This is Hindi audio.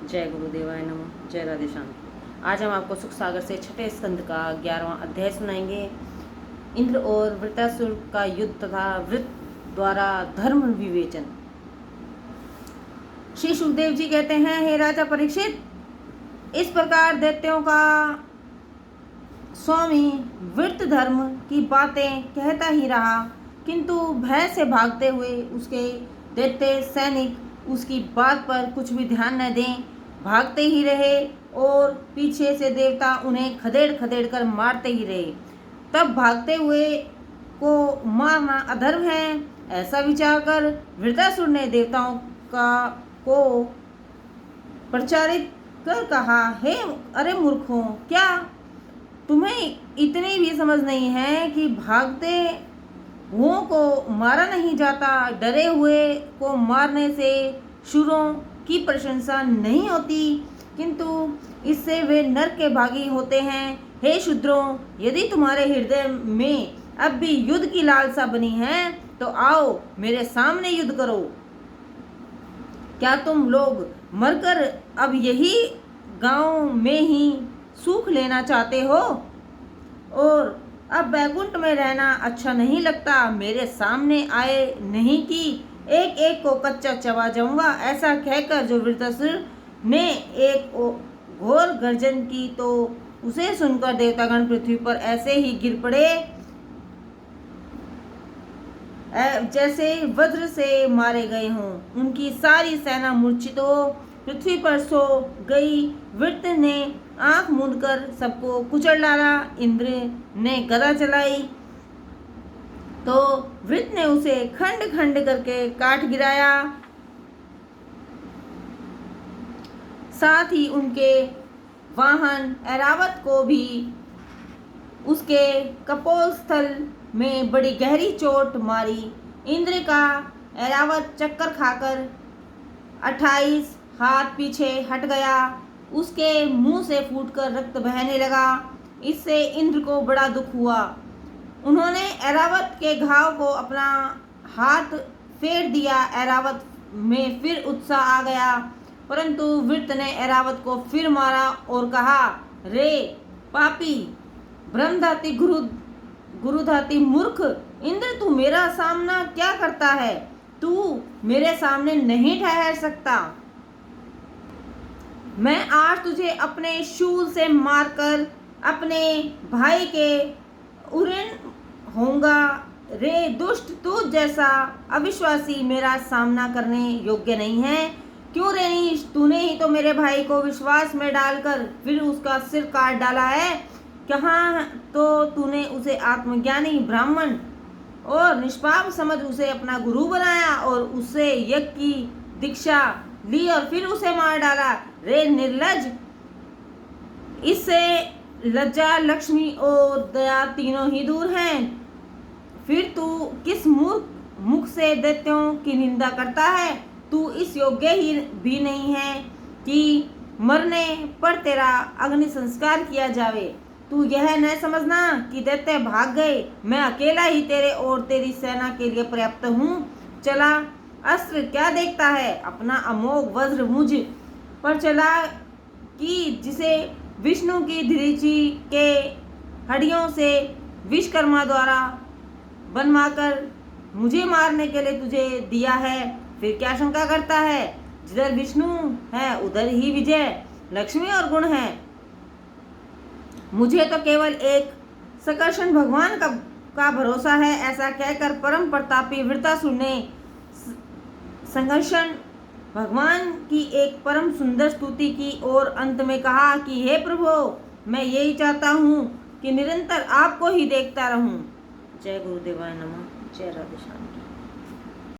जय गुरुदेवाय नमः। जय राधे श्याम। आज हम आपको सुख सागर से छठे स्कंद का 11वां अध्याय सुनाएंगे। इंद्र और वृत्रासुर का युद्ध तथा वृत द्वारा धर्म विवेचन। श्री सुखदेव जी कहते हैं, हे राजा परीक्षित, इस प्रकार दैत्यों का स्वामी वृत धर्म की बातें कहता ही रहा, किंतु भय से भागते हुए उसके दैत्य सैनिक उसकी बात पर कुछ भी ध्यान न दें, भागते ही रहे और पीछे से देवता उन्हें खदेड़ खदेड़ कर मारते ही रहे। तब भागते हुए को मारना अधर्म है, ऐसा विचार कर वृत्रासुर ने देवताओं को प्रचारित कर कहा, हे अरे मूर्खों, क्या तुम्हें इतनी भी समझ नहीं है कि भागते हुओं को मारा नहीं जाता, डरे हुए को मारने से शूरों की प्रशंसा नहीं होती, किंतु इससे वे नरक के भागी होते हैं। हे शूद्रों, यदि तुम्हारे हृदय में अब भी युद्ध की लालसा बनी है तो आओ मेरे सामने युद्ध करो। क्या तुम लोग मरकर अब यही गांव में ही सुख लेना चाहते हो और अब बैकुंठ में रहना अच्छा नहीं लगता? मेरे सामने आए नहीं कि एक एक को कच्चा चबा जाऊंगा। ऐसा कहकर जो वृत्रासुर ने एक घोर गर्जन की तो उसे सुनकर देवतागण पृथ्वी पर ऐसे ही गिर पड़े जैसे वज्र से मारे गए हों। उनकी सारी सेना मूर्छित हो पृथ्वी पर सो गई। वृत्र ने आंख मूंदकर सबको कुचल डाला। इंद्र ने गदा चलाई तो वृत्र ने उसे खंड खंड करके काट गिराया। साथ ही उनके वाहन ऐरावत को भी उसके कपोल स्थल में बड़ी गहरी चोट मारी। इंद्र का ऐरावत चक्कर खाकर 28 हाथ पीछे हट गया। उसके मुंह से फूटकर रक्त बहने लगा। इससे इंद्र को बड़ा दुख हुआ। उन्होंने ऐरावत के घाव को अपना हाथ फेर दिया। ऐरावत में फिर उत्साह आ गया, परंतु वृत्र ने ऐरावत को फिर मारा और कहा, रे पापी, ब्रह्मधाती गुरुधाती मूर्ख इंद्र, तू मेरा सामना क्या करता है? तू मेरे सामने नहीं ठहर सकता। मैं आज तुझे अपने शूल से मारकर अपने भाई के उऋण होऊंगा। रे दुष्ट, तू जैसा अविश्वासी मेरा सामना करने योग्य नहीं है। क्यों रे नीच, तूने ही तो मेरे भाई को विश्वास में डालकर फिर उसका सिर काट डाला है। कहाँ तो तूने उसे आत्मज्ञानी ब्राह्मण और निष्पाप समझ उसे अपना गुरु बनाया और उससे यज्ञ की दीक्षा ली और फिर उसे मार डाला। रे निर्लज, इससे लज्जा, लक्ष्मी और दया तीनों ही दूर हैं। फिर तू किस मुख से दैत्यों की निंदा करता है? तू इस योग्य ही भी नहीं है कि मरने पर तेरा अग्नि संस्कार किया जावे। तू यह न समझना कि दैत्य भाग गए, मैं अकेला ही तेरे और तेरी सेना के लिए पर्याप्त हूँ। चला, अस्त्र क्या देखता है? अपना अमोघ वज्र मुझ पर चला कि जिसे विष्णु की धृति के हड्डियों से विश्वकर्मा द्वारा बनवाकर मुझे मारने के लिए तुझे दिया है। फिर क्या शंका करता है? जिधर विष्णु है उधर ही विजय, लक्ष्मी और गुण है। मुझे तो केवल एक सकर्षण भगवान का भरोसा है। ऐसा कहकर परम प्रतापी वृत्रासुर ने संकर्षण भगवान की एक परम सुंदर स्तुति की और अंत में कहा कि हे प्रभु, मैं यही चाहता हूँ कि निरंतर आपको ही देखता रहूं। जय गुरुदेवाय नमः। जय राधे श्याम।